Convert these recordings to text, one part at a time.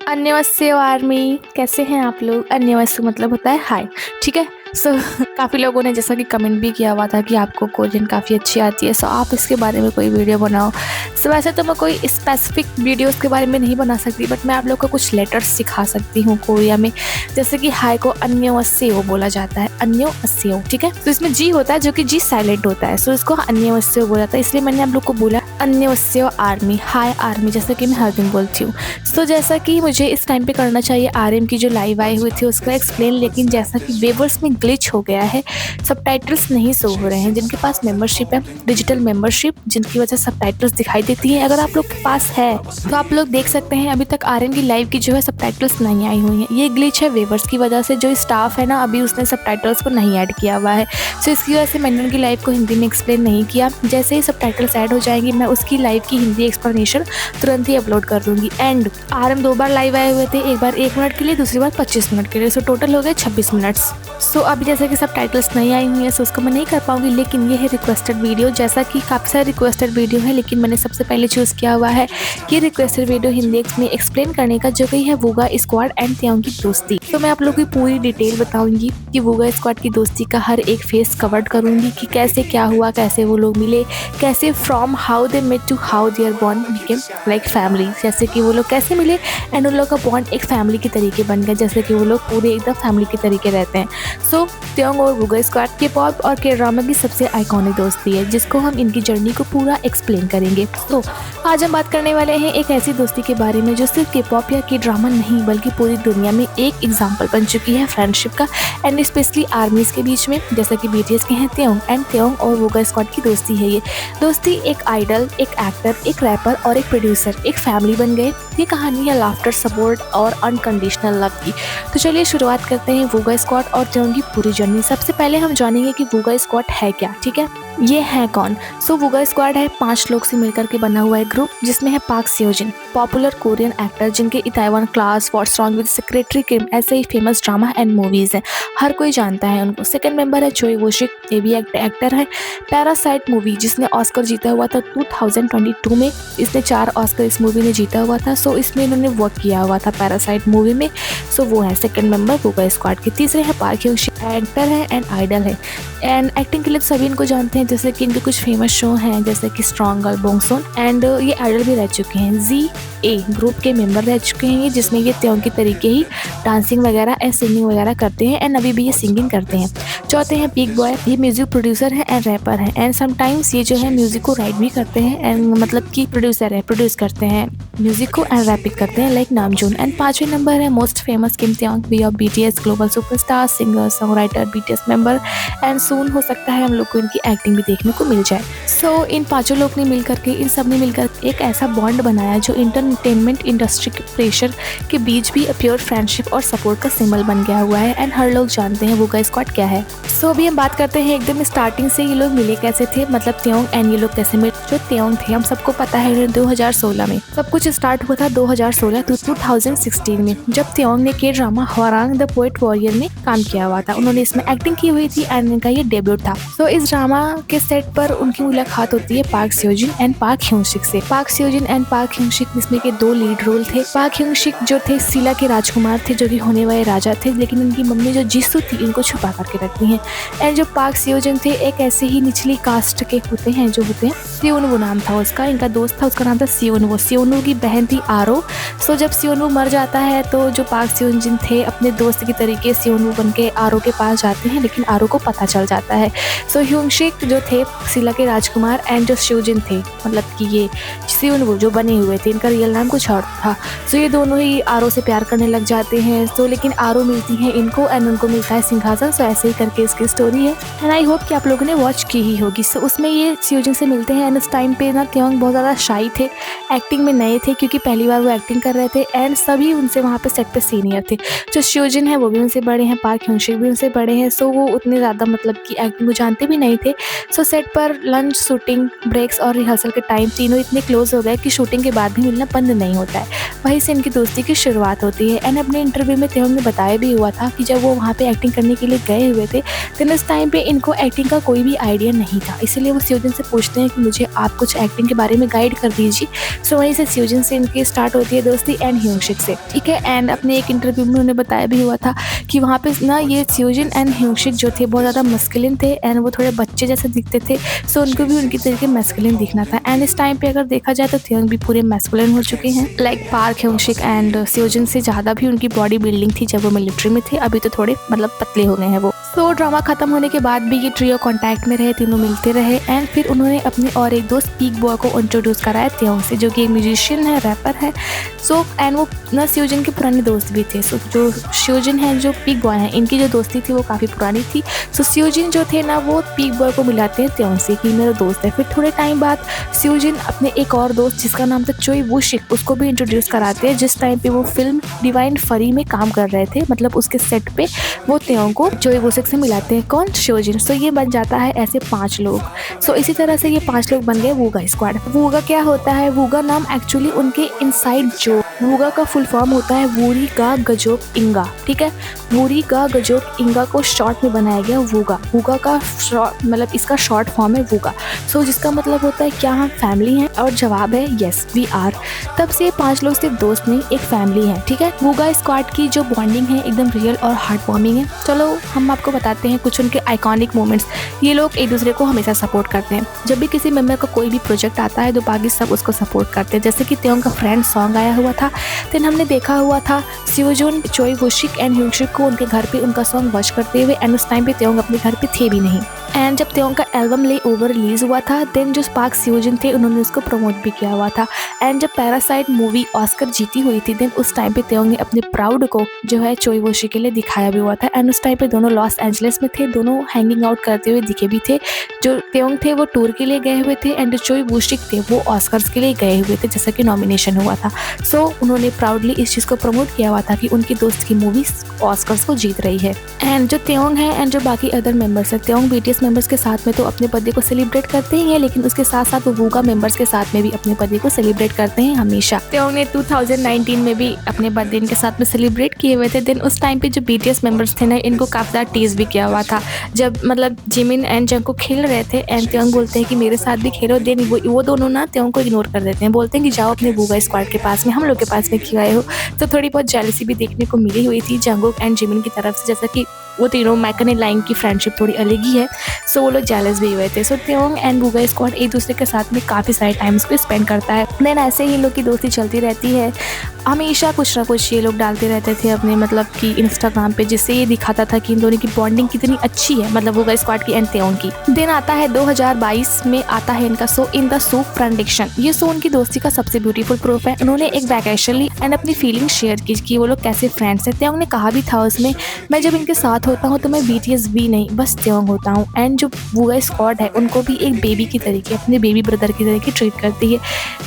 अन्यवस्यो army, कैसे हैं आप लोग। अन्यवस्यो मतलब होता है हाय, ठीक है। सो काफ़ी लोगों ने जैसा कि कमेंट भी किया हुआ था कि आपको कोरियन काफ़ी अच्छी आती है, सो आप इसके बारे में कोई वीडियो बनाओ। सो वैसे तो मैं कोई स्पेसिफिक वीडियोस के बारे में नहीं बना सकती, बट मैं आप लोग को कुछ लेटर्स सिखा सकती हूँ कोरिया में। जैसे कि हाय को अन्यवस्यो बोला जाता है, अन्यवस्यो, ठीक है। तो इसमें जी होता है जो कि जी साइलेंट होता है, सो इसको अन्यवस्यो बोला जाता है, इसलिए मैंने आप लोग को बोला अन्यवस्यो आर्मी, हाय आर्मी, जैसे कि मैं हर दिन बोलती हूँ। सो जैसा कि मुझे इस टाइम पे करना चाहिए आरएम की जो लाइव आई हुई थी उसका एक्सप्लेन, लेकिन जैसा कि वेवर्स में ग्लिच हो गया है, सबटाइटल्स नहीं शो हो रहे हैं। जिनके पास मेंबरशिप है, डिजिटल मेंबरशिप, जिनकी वजह से सबटाइटल्स दिखाई देती हैं, अगर आप लोग के पास है तो आप लोग देख सकते हैं अभी तक आरएम की लाइव की जो है सबटाइटल्स नहीं आई हुई हैं। ये ग्लिच है वेवर्स की वजह से, जो स्टाफ है ना अभी उसने सबटाइटल्स को नहीं ऐड किया हुआ है। सो इसकी वजह से मैंने उनकी लाइव को हिंदी में एक्सप्लेन नहीं किया। जैसे ही सबटाइटल्स ऐड हो जाएंगी मैं उसकी लाइव की हिंदी एक्सप्लेनेशन तुरंत ही अपलोड कर दूंगी। एंड आरएम 2 बार लाइव आए हुए थे, एक बार 1 मिनट के लिए, दूसरी बार 25 मिनट के लिए, सो टोटल हो गए 26 मिनट्स। सो अभी जैसे कि सब टाइटल्स नहीं आई हुई है, सो उसको मैं नहीं कर पाऊंगी, लेकिन ये है रिक्वेस्टेड वीडियो। जैसा कि काफ़ी सारे रिक्वेस्टेड वीडियो है, लेकिन मैंने सबसे पहले चूज़ किया हुआ है कि रिक्वेस्टेड वीडियो हिंदी में एक्सप्लेन करने का, जो कि है वूगा स्क्वाड एंड त्योंग की दोस्ती। तो मैं आप लोगों की पूरी डिटेल बताऊंगी कि वूगा स्क्वाड की दोस्ती का हर एक फेस कवर करूंगी कि कैसे क्या हुआ, कैसे वो लोग मिले, कैसे from how they met to how their bond became like family, जैसे कि वो लोग कैसे मिले एंड उन लोग का बॉन्ड एक फैमिली के तरीके बन गया, जैसे कि वो लोग पूरे एकदम फैमिली के तरीके रहते हैं। सो त्योंग और वूगा स्क्वाड के पॉप और के ड्रामा की सबसे आइकॉनिक दोस्ती है, जिसको हम इनकी जर्नी को पूरा एक्सप्लेन करेंगे। तो आज हम बात करने वाले हैं एक ऐसी दोस्ती के बारे में जो सिर्फ के पॉप या के ड्रामा नहीं बल्कि पूरी दुनिया में एक एग्जाम्पल बन चुकी है फ्रेंडशिप का, एंड स्पेशली आर्मीज के बीच में, जैसे कि बीटीएस के हैं त्योंग, एंड त्योंग और वूगा स्क्वाड की दोस्ती है। ये दोस्ती एक आइडल, एक एक्टर, एक रैपर और एक प्रोड्यूसर एक फैमिली बन गए। ये कहानी है लाफ्टर, सपोर्ट और अनकंडीशनल लव की। तो चलिए शुरुआत करते हैं वूगा स्क्वाड और त्योंग की पूरी जर्नी। सबसे पहले हम जानेंगे कि वूगा स्क्वाड है क्या, ठीक है। ये है कौन। सो वूगा स्क्वाड है 5 लोग से मिलकर के बना हुआ एक ग्रुप, जिसमें है Park Seojin, popular Korean actor जिनके Itaewon class, what's wrong with secretary Kim ऐसे ही फेमस ड्रामा एंड मूवीज हैं, हर कोई जानता है उनको। सेकंड मेंबर है चोई वोशिक, ये भी एक्टर है। पैरासाइट मूवी जिसने ऑस्कर जीता हुआ था 2022 में, इसने 4 ऑस्कर इस मूवी ने जीता हुआ था। सो इसमें इन्होंने वर्क किया हुआ था पैरासाइट मूवी में। सो वो है सेकंड मेंबर वूगा स्क्वाड के। तीसरे हैं पार्क ह्यूंग शिक, एक्टर है एंड आइडल है, एंड एक्टिंग के लिए सभी इनको जानते हैं, जैसे कि इनके कुछ फेमस शो हैं जैसे कि स्ट्रॉन्ग गर्ल, बोंगसोन, एंड ये आइडल भी रह चुके हैं। ZA ग्रुप के मेंबर रह चुके हैं, जिसमें ये त्योंग के तरीके ही डांसिंग वगैरह एंड सिंगिंग वगैरह करते हैं, एंड अभी भी ये सिंगिंग करते हैं। चौथे हैं बिग बॉय, ये म्यूजिक प्रोड्यूसर है एंड रैपर है, एंड समटाइम्स ये जो है म्यूजिक को राइट भी करते हैं, एंड मतलब कि प्रोड्यूसर है, प्रोड्यूस करते हैं म्यूजिक को एंड रैपिंग करते हैं लाइक नामजून। एंड 5वें नंबर है most famous Kim Taehyung, V of BTS, global superstar, singer, song writer, BTS member, and soon हो सकता है हम लोग को इनकी एक्टिंग भी देखने को मिल जाए। सो इन 5 लोग ने मिलकर के, इन सब ने मिलकर एक ऐसा बॉन्ड बनाया जो इंटरटेनमेंट इंडस्ट्री के प्रेशर के बीच भी प्योर फ्रेंडशिप और सपोर्ट का सिंबल बन गया हुआ है, एंड हर लोग जानते हैं वूगा स्क्वाड क्या है। सो अभी हम बात करते हैं एकदम स्टार्टिंग से, ये लोग मिले कैसे थे, मतलब त्योंग एंड ये लोग कैसे मिले। जो त्योंग थे हम सबको पता है 2016 में, सब कुछ स्टार्ट हुआ था 2016 to 2016 में, जब त्योंग ने के ड्रामा हवारांग द पोएट वॉरियर में काम किया हुआ था। उन्होंने इसमें एक्टिंग की हुई थी एंड इनका ये डेब्यूट था। सो इस ड्रामा के सेट पर उनकी मुलाकात होती है पार्क सेओजिन एंड पार्क ह्यूंग शिक से। पार्क सेओजिन एंड पार्क ह्यूंग शिक इसमें के 2 लीड रोल थे। पार्क ह्यूंग शिक जो थे सिला के राजकुमार थे, जो कि होने वाले राजा थे, लेकिन उनकी मम्मी जो जिसू थी इनको छुपा करके रखती हैं। एंड जो पार्क सेओजिन थे एक ऐसे ही निचली कास्ट के होते हैं, जो होते हैं सियोनवू नाम था उसका, इनका दोस्त था, उसका नाम था सियोनवू। सियोनवू की बहन थी आरो। सो जब सियोनवू मर जाता है तो जो पार्क सेओजिन थे अपने दोस्त के तरीके सियोनवू बन के आरो के पास जाते हैं, लेकिन आरो को पता चल जाता है। सो ह्यूंग शिक जो थे सिला के राजकुमार, एंड जो सेओजिन थे मतलब कि ये सियोनवू जो बने हुए थे, इनका रियल नाम कुछ और था। सो ये दोनों ही आरो से प्यार करने लग जाते हैं। सो लेकिन आरो मिलती है इनको एंड उनको मिलता है सिंहासन। सो ऐसे ही करके इसकी स्टोरी है, एंड आई होप कि आप लोगों ने वॉच की ही होगी। सो उसमें ये सेओजिन से मिलते हैं, एंड उस टाइम पे ना त्योंग बहुत ज़्यादा शाई थे, एक्टिंग में नए थे क्योंकि पहली बार वो एक्टिंग कर रहे थे, एंड सभी उनसे वहाँ पे सेट पे सीनियर थे। जो सेओजिन है वो भी उनसे बड़े हैं, पार्क ह्यूंग शिक भी उनसे बड़े हैं। सो वो उतने ज़्यादा मतलब कि एक्टिंग को जानते भी नहीं थे। सो सेट पर लंच, शूटिंग, ब्रेक्स और रिहर्सल के टाइम तीनों इतने क्लोज हो गए कि शूटिंग के बाद भी मिलना बंद नहीं होता है, वहीं से इनकी दोस्ती की शुरुआत होती है। एंड अपने इंटरव्यू में तेओंग ने बताया भी हुआ था कि जब वो वहाँ पे एक्टिंग करने के लिए गए हुए थे तो उस टाइम पे इनको एक्टिंग का कोई भी आइडिया नहीं था, इसीलिए वो स्योजिन से पूछते हैं कि मुझे आप कुछ एक्टिंग के बारे में गाइड कर दीजिए। सो वहीं से स्योजिन से इनकी स्टार्ट होती है दोस्ती एंड ह्योंगशिक से, ठीक है। एंड अपने एक इंटरव्यू में उन्होंने बताया भी हुआ था कि वहाँ पे ना ये स्योजिन एंड ह्योंगशिक जो थे बहुत ज़्यादा मस्कुलिन थे एंड वो थोड़े बच्चे जैसे दिखते थे, सो उनको भी उनकी तरीके मस्कुलिन दिखना था। एंड इस टाइम पे अगर देखा जाए तो तेओंग भी पूरे मस्कुलिन हो चुके हैं, लाइक पार्क ह्योंगशिक एंड स्योजिन से ज़्यादा भी उनकी बॉडी बिल्डिंग थी जब वो मिलिट्री में थे, अभी तो थोड़े मतलब पतले हो गए हैं वो। तो ड्रामा खत्म होने के बाद भी ये ट्रियो कांटेक्ट में रहे, तीनों मिलते रहे एंड फिर उन्होंने अपने और एक दोस्त पीक बॉय को इंट्रोड्यूस कराया तेओंग से, जो कि एक म्यूजिशियन है, रैपर है। सो एंड वो ना स्योजिन के पुराने दोस्त भी थे। सो जो स्योजिन है, जो पीक बॉय है, इनकी जो दोस्ती थी वो काफ़ी पुरानी थी। सो स्योजिन जो थे ना वो पीक बॉय को मिलाते हैं तेओंग से कि मेरा दोस्त है। फिर थोड़े टाइम बाद स्योजिन अपने एक और दोस्त जिसका नाम था चोई वूशिक, उसको भी इंट्रोड्यूस कराते हैं, जिस टाइम पे वो फिल्म डिवाइन फरी में काम कर रहे थे, मतलब उसके सेट पे वो तेओंग को चोई वूशिक से मिलाते हैं। कौन? स्योजिन। सो ये बन जाता है ऐसे 5 लोग। सो इसी तरह से ये 5 लोग बन गए वूगा स्क्वाड। वूगा क्या होता है? वूगा नाम एक्चुअली उनके इनसाइड जो वूगा का फुल फॉर्म होता है वूरी गा गजोक इंगा, ठीक है। वूरी गा गजोक इंगा को शॉर्ट में बनाया गया वूगा। वूगा का मतलब इसका शॉर्ट फॉर्म है वूगा। सो जिसका मतलब होता है क्या हम फैमिली हैं? और जवाब है यस वी आर। तब से 5 लोग सिर्फ दोस्त नहीं, एक फैमिली है, ठीक है। वूगा स्क्वाड की जो बॉन्डिंग है एकदम रियल और हार्ट वार्मिंग है। चलो हम आपको बताते हैं कुछ उनके आइकॉनिक मोमेंट्स। ये लोग एक दूसरे को हमेशा सपोर्ट करते हैं। जब भी किसी मेंबर का कोई भी प्रोजेक्ट आता है तो बाकी सब उसको सपोर्ट करते हैं। जैसे कि तेओंग का फ्रेंड सॉन्ग आया हुआ था, देन हमने देखा हुआ था स्योजुन, चोई वूशिक एंड ह्योंगशिक को उनके घर पे उनका सॉन्ग वॉच करते हुए, एंड उस टाइम पे तेओंग अपने घर पे थे भी नहीं। एंड जब तेओंग का एल्बम ले ओवर रिलीज हुआ था, देन जो पार्क स्योजिन थे उन्होंने उसको प्रमोट भी किया हुआ था। एंड जब पैरासाइट मूवी ऑस्कर जीती हुई थी, देन उस टाइम पे तेओंग ने अपने प्राउड को जो है चोई वूशिक के लिए दिखाया भी हुआ था। एंड उस टाइम पे दोनों लॉस एंजलिस में थे, दोनों हैंगिंग आउट करते हुए दिखे भी थे। जो तेओंग थे वो टूर के लिए गए हुए थे एंड जो चोई वूशिक थे वो ऑस्कर्स के लिए गए हुए थे, जैसा कि नॉमिनेशन हुआ था। सो उन्होंने प्राउडली इस चीज़ को प्रमोट किया हुआ था कि उनकी दोस्त की मूवी ऑस्कर्स को जीत रही है। एंड जो तेओंग है एंड जो बाकी अदर मेंबर्स हैं, तेओंग बीटीएस मेंबर्स के साथ में तो अपने बर्थडे को सेलिब्रेट करते ही हैं, लेकिन उसके साथ साथ वो वूगा मेंबर्स के साथ में भी अपने बर्थडे को सेलिब्रेट करते हैं हमेशा। तेओंग ने 2019 में भी अपने बर्थडे इनके साथ में सेलिब्रेट किए हुए थे। देन उस टाइम पे जो बीटीएस मेंबर्स थे ना, इनको काफ़ी ज़्यादा टीज भी किया हुआ था। जब मतलब जिमिन एंड जंगकुक खेल रहे थे एंड तेओंग बोलते हैं कि मेरे साथ भी खेलो, देन वो दोनों ना तेओंग को इग्नोर कर देते हैं, बोलते हैं कि जाओ अपने वूगा स्क्वाड के पास में, हम लोग के पास में क्यों आए हो। तो थोड़ी बहुत जेलसी भी देखने को मिली हुई थी जंगकुक एंड जिमिन की तरफ से, जैसा कि वो तीनों मैकन एंड लाइन की फ्रेंडशिप थोड़ी अलग ही है। सो वो लोग जेलस भी हुए थे। सो तेओंग एंड वूगा स्क्वाड एक दूसरे के साथ में काफ़ी सारे टाइम्स को स्पेंड करता है। देन ऐसे ही लोग की दोस्ती चलती रहती है, हमेशा कुछ ना कुछ ये लोग डालते रहते थे अपने मतलब कि इंस्टाग्राम पे, जिससे ये दिखाता था कि इन दोनों की बॉन्डिंग कितनी अच्छी है, मतलब वूगा स्क्वाड की एंड तेओंग की। दिन आता है 2022 में आता है इनका शो इन द सूप फ्रेंडिक्शन। ये शो उनकी दोस्ती का सबसे ब्यूटीफुल प्रूफ है। उन्होंने एक वैकेशन ली एंड अपनी फीलिंग शेयर की कि वो लोग कैसे फ्रेंड्स हैं। तेओंग ने कहा भी था उसमें, मैं जब इनके साथ होता हूँ तो मैं बीटीएस भी नहीं बस तेओंग होता हूँ। एंड जो वूगा स्क्वाड है उनको भी एक बेबी की तरीके, अपने बेबी ब्रदर की तरीके ट्रीट करती है।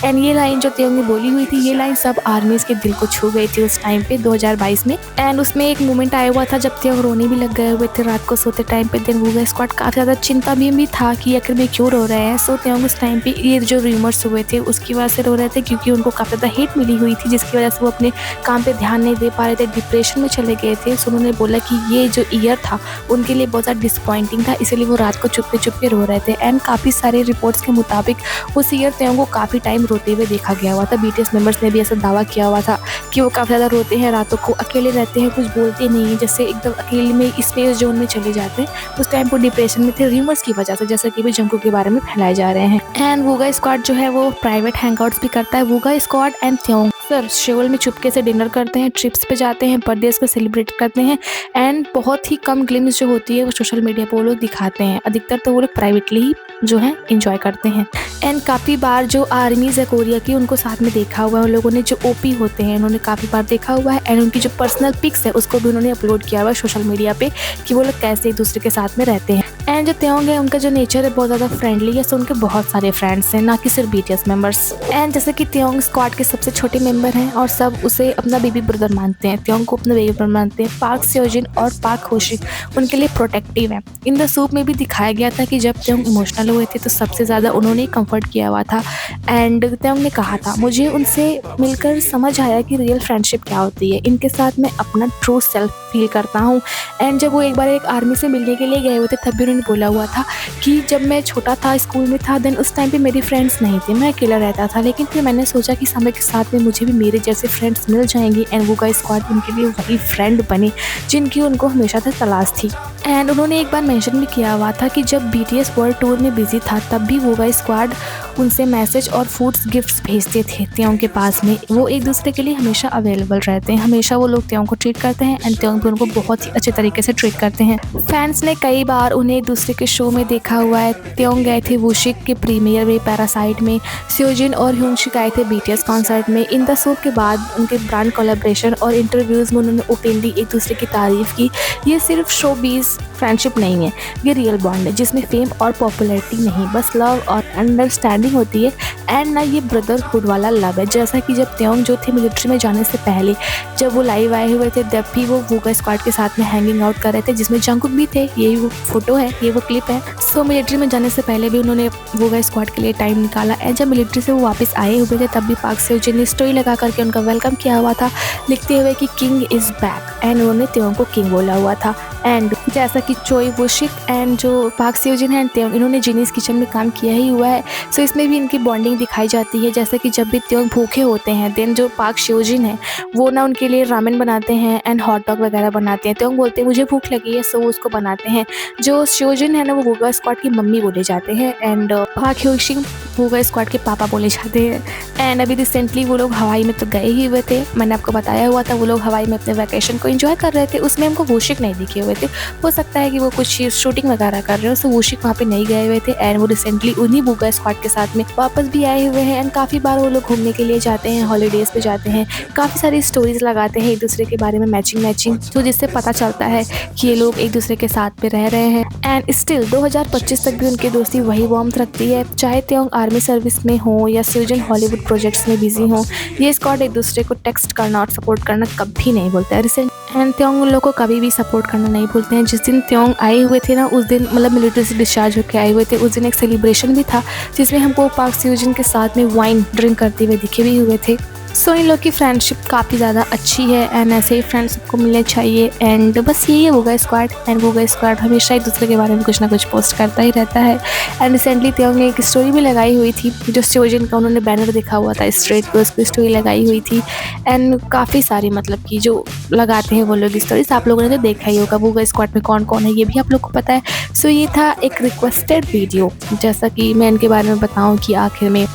एंड ये लाइन जो तेओंग ने बोली हुई थी, ये लाइन सब आर्मीज के दिल को छू गई थी उस टाइम पे 2022 में। एंड उसमें एक मोमेंट आया हुआ था जब तेओंग रोने भी लग गए हुए थे रात को सोते टाइम पे। देन वूगा स्क्वाड काफ़ी ज़्यादा चिंता भी था कि आखिर में क्यों रो रहे हैं। सो तेओंग उस टाइम पे ये जो रूमर्स हुए थे उसकी वजह से रो रहे थे, क्योंकि उनको काफ़ी ज़्यादा हेट मिली हुई थी, जिसकी वजह से वो अपने काम पे ध्यान नहीं दे पा रहे थे, डिप्रेशन में चले गए थे। सो उन्होंने बोला कि ये जो ईयर था उनके लिए बहुत ज़्यादा डिसपॉइंटिंग था, इसलिए वो रात को चुपके रो रहे थे। एंड काफ़ी सारे रिपोर्ट्स के मुताबिक उस ईयर तेओंग को काफ़ी टाइम रोते हुए देखा गया हुआ था। बीटीएस मेंबर्स ने भी ऐसा दावा किया हुआ था कि वो काफ़ी ज़्यादा रोते हैं, रातों को अकेले रहते हैं, कुछ बोलते नहीं हैं, जैसे एकदम अकेले में स्पेस जोन में चले जाते हैं। उस टाइम वो डिप्रेशन में थे रूमर्स की वजह से, जैसे कि भी जंगकुक के बारे में फैलाए जा रहे हैं। एंड वूगा स्क्वाड जो है वो प्राइवेट हैंगआउट्स भी करता है। वूगा स्क्वाड एंड तेओंग सर शेउल में चुपके से डिनर करते हैं, ट्रिप्स पे जाते हैं, बर्थडेज को सेलिब्रेट करते हैं। एंड बहुत ही कम ग्लिम्स जो होती है वो सोशल मीडिया पर वो लोग दिखाते हैं, अधिकतर तो वो लोग प्राइवेटली ही जो है इंजॉय करते हैं। एंड काफ़ी बार जो आर्मीज़ है कोरिया की उनको साथ में देखा हुआ है उन लोगों ने, जो ओपी होते हैं उन्होंने काफ़ी बार देखा हुआ है। एंड उनकी जो पर्सनल पिक्स है उसको भी उन्होंने अपलोड किया हुआ है सोशल मीडिया पे कि वो लोग कैसे एक दूसरे के साथ में रहते हैं। एंड जो त्योंग है उनका जो नेचर है बहुत ज़्यादा फ्रेंडली है, सो उनके बहुत सारे फ्रेंड्स हैं, ना कि सिर्फ BTS मेंबर्स। एंड जैसे कि त्योंग स्क्वाड के सबसे छोटे मेंबर हैं और सब उसे अपना बेबी ब्रदर मानते हैं, त्योंग को अपना बेबी ब्रदर मानते हैं। पार्क सेओजिन और पार्क होशिक उनके लिए प्रोटेक्टिव है। इन द सूप में भी दिखाया गया था कि जब त्योंग इमोशनल हुए थे तो सबसे ज़्यादा उन्होंने कंफर्ट किया हुआ था। एंड त्योंग ने कहा था, मुझे उनसे मिलकर समझ आया कि रियल फ्रेंडशिप क्या होती है, इनके साथ मैं अपना ट्रू सेल्फ फील करता हूँ। एंड जब वो एक बार एक आर्मी से मिलने के लिए गए हुए थे तब भी उन्होंने बोला हुआ था कि जब मैं छोटा था, स्कूल में था, देन उस टाइम पे मेरी फ्रेंड्स नहीं थे, मैं अकेला रहता था, लेकिन फिर मैंने सोचा कि समय के साथ में मुझे भी मेरे जैसे फ्रेंड्स मिल जाएंगे। एंड वूगा स्क्वाड उनके लिए वही फ्रेंड बने जिनकी उनको हमेशा से तलाश थी। एंड उन्होंने एक बार मेंशन भी किया हुआ था कि जब BTS वर्ल्ड टूर में बिजी था तब भी वूगा स्क्वाड उनसे मैसेज और फूड्स गिफ्ट्स भेजते थे त्योंग के पास में। वो एक दूसरे के लिए हमेशा अवेलेबल रहते हैं, हमेशा वो लोग त्योंग को ट्रीट करते हैं एंड त्योंग भी उनको बहुत ही अच्छे तरीके से ट्रीट करते हैं। फैंस ने कई बार उन्हें एक दूसरे के शो में देखा हुआ है। त्योंग गए थे वुशिक के प्रीमियर में पैरासाइट में, सेओजिन और ह्यूंगशिक आए थे BTS कॉन्सर्ट में। इन द शो के बाद उनके ब्रांड कोलैबोरेशन और इंटरव्यूज़ में उन्होंने ओपनली एक दूसरे की तारीफ की। ये सिर्फ शोबीज फ्रेंडशिप नहीं है, ये रियल बॉन्ड है जिसमें फेम और पॉपुलैरिटी नहीं, बस लव और अंडरस्टैंडिंग होती है। एंड ना ये ब्रदरहुड वाला लव है। जैसा कि जब त्योंग जो थे मिलिट्री में जाने से पहले जब वो लाइव आए हुए थे तब भी वो वूगा स्क्वाड के साथ में हैंगिंग आउट कर रहे थे, जिसमें जंगकुक भी थे। यही वो फोटो है, ये वो क्लिप है। सो मिलिट्री में जाने से पहले भी उन्होंने वूगा स्क्वाड के लिए टाइम निकाला। एंड जब मिलिट्री से वो वापस आए हुए थे तब भी पार्क सेओजिन ने स्टोरी लगा करके उनका वेलकम किया हुआ था, लिखते हुए कि किंग इज़ बैक। एंड उन्होंने त्योंग को किंग बोला हुआ था। एंड जैसा कि चोई वुशिक एंड जो पार्क सेओजिन है त्योंग, इन्होंने जीनीस किचन में काम किया ही हुआ है, सो इसमें भी इनकी बॉन्डिंग दिखाई जाती है। जैसे कि जब भी त्योंग भूखे होते हैं देन जो पार्क सेओजिन है वो ना उनके लिए रामेन बनाते हैं एंड हॉट डॉग वगैरह बनाते हैं। त्योंग बोलते हैं मुझे भूख लगी है, सो वो उसको बनाते हैं। जो सेओजिन है ना वो वूगा स्क्वाड की मम्मी बोले जाते हैं एंड पार्क होशिक वूगा स्क्वाड के पापा बोले जाते हैं। एंड अभी रिसेंटली वो लोग हवाई में तो गए ही हुए थे, मैंने आपको बताया हुआ था, वो लोग हवाई में अपने वैकेशन को एंजॉय कर रहे थे। उसमें हमको वुशिक नहीं दिखे हुए थे, हो सकता है कि वो कुछ शूटिंग वगैरह कर रहे हो, सो वुशिक वहाँ पे नहीं गए हुए थे। एंड वो रिसेंटली उन्हीं वूगा स्क्वाड के साथ में वापस भी आए हुए हैं। एंड काफ़ी बार वो लोग घूमने के लिए जाते हैं, हॉलीडेज़ पे जाते हैं, काफ़ी सारी स्टोरीज लगाते हैं एक दूसरे के बारे में मैचिंग, तो जिससे पता चलता है कि ये लोग एक दूसरे के साथ में रह रहे हैं। एंड स्टिल 2025 तक भी उनकी दोस्ती वही वार्मथ रखती है, चाहे त्योंग आर्मी सर्विस में हो या सेओजिन हॉलीवुड प्रोजेक्ट्स में बिजी हो। ये स्क्वाड एक दूसरे को टेक्स्ट करना और सपोर्ट करना कभी नहीं भूलता है। रिसेंट एंड त्योंग उन लोगों को कभी भी सपोर्ट करना नहीं भूलते हैं। जिस दिन त्योंग आए हुए थे ना उस दिन मतलब मिलिट्री से डिस्चार्ज होकर आए हुए थे, उस दिन एक सेलिब्रेशन भी था जिसमें हमको पार्क सेओजिन के साथ में वाइन ड्रिंक करते हुए दिखे भी हुए थे। सो इन लोग की फ्रेंडशिप काफ़ी ज़्यादा अच्छी है एंड ऐसे ही फ्रेंड्स सबको मिलने चाहिए। एंड बस यही है वूगा स्क्वाड। एंड वूगा स्क्वाड हमेशा एक दूसरे के बारे में कुछ ना कुछ पोस्ट करता ही रहता है। एंड रिसेंटली त्योंग ने एक स्टोरी भी लगाई हुई थी जो सेओजिन का उन्होंने बैनर देखा हुआ था स्ट्रेट पे, उस पर स्टोरी लगाई हुई थी। एंड काफ़ी सारी मतलब कि जो लगाते हैं वो लोग स्टोरीज, आप लोगों ने तो देखा ही होगा वूगा स्क्वाड में कौन कौन है, ये भी आप लोग को पता है। सो ये था एक रिक्वेस्टेड वीडियो, जैसा कि मैं इनके बारे में बताऊँ कि आखिर में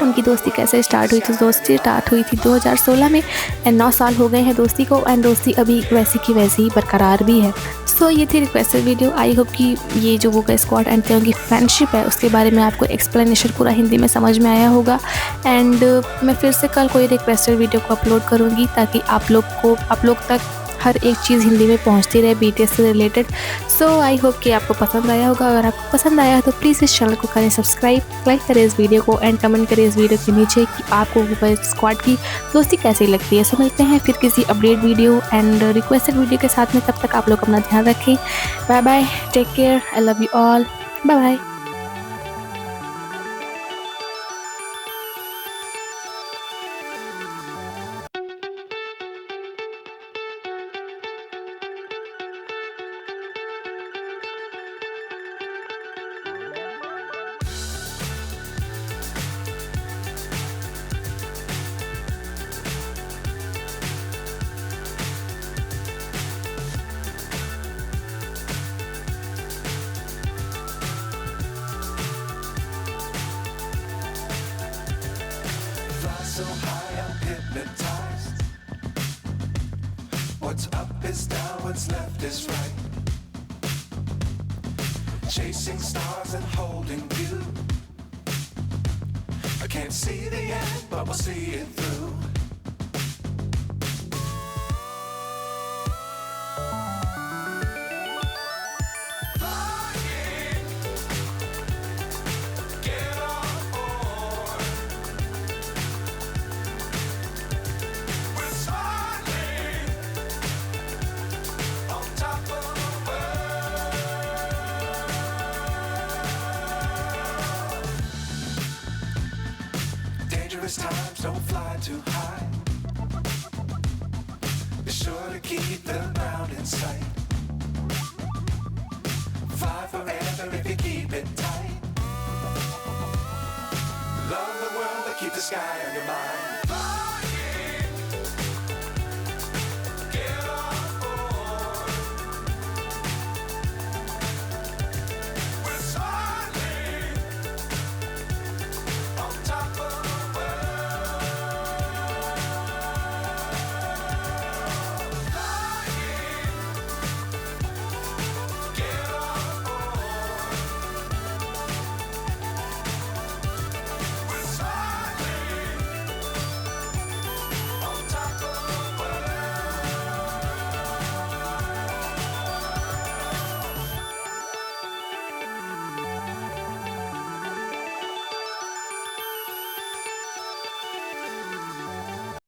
उनकी दोस्ती कैसे स्टार्ट हुई। तो दोस्ती स्टार्ट हुई थी 2016 में एंड 9 साल हो गए हैं दोस्ती को। एंड दोस्ती अभी वैसी की वैसी ही बरकरार भी है। सो ये थी रिक्वेस्टेड वीडियो। आई होप कि ये जो वूगा स्क्वाड एंड त्योंग की फ्रेंडशिप है उसके बारे में आपको एक्सप्लेनेशन पूरा हिंदी में समझ में आया होगा। एंड मैं फिर से कल कोई रिक्वेस्टेड वीडियो को अपलोड करूँगी ताकि आप लोग तक हर एक चीज़ हिंदी में पहुंचती रहे BTS से रिलेटेड। सो आई होप कि आपको पसंद आया होगा। अगर आपको पसंद आया है तो प्लीज़ इस चैनल को करें सब्सक्राइब, लाइक करें इस वीडियो को एंड कमेंट करें इस वीडियो के नीचे कि आपको वूगा स्क्वाड की दोस्ती कैसी लगती है। सो मिलते हैं फिर किसी update video and requested video के साथ में। तब तक आप लोग अपना ध्यान रखें। Bye bye, take care, I love you all, bye bye. So high, I'm hypnotized. What's up is down, what's left is right. Chasing stars and holding you. I can't see the end, but we'll see it through. Flying dangerous times, don't fly too high. Be sure to keep the ground in sight. Fly forever if you keep it tight. Love the world, but keep the sky on your mind.